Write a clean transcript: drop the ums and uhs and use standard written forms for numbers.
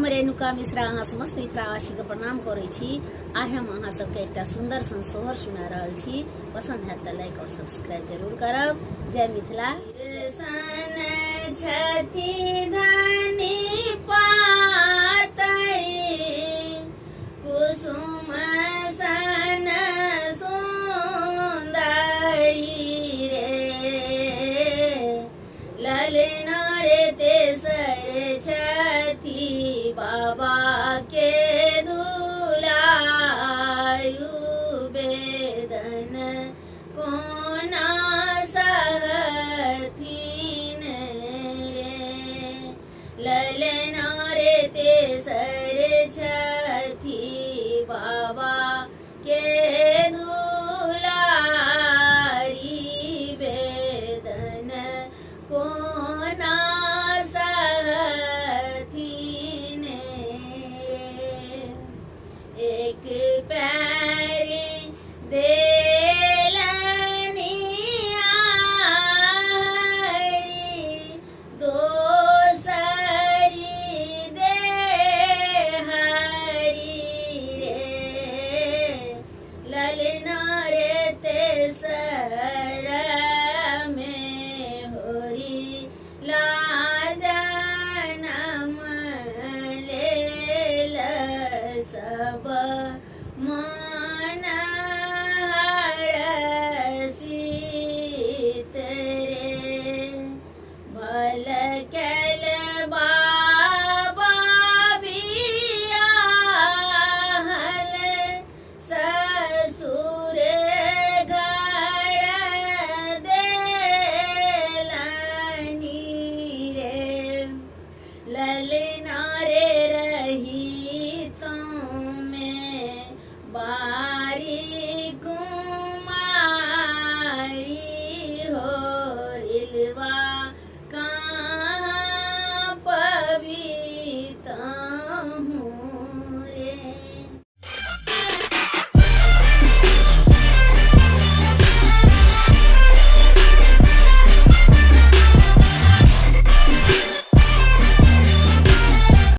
हम रेणुका मिश्रा अहाँ समस्त मित्रवासी के प्रणाम करे छी। आइ हम अहाँ सबके एकटा सुंदर सन सोहर सुना रहल छी। पसंद है तो लाइक और सब्सक्राइब जरूर करब। जय मिथिला। छथि धनी पातरी कुसुम सन सुंदरी रे ललना रे तेसर छथि बाबा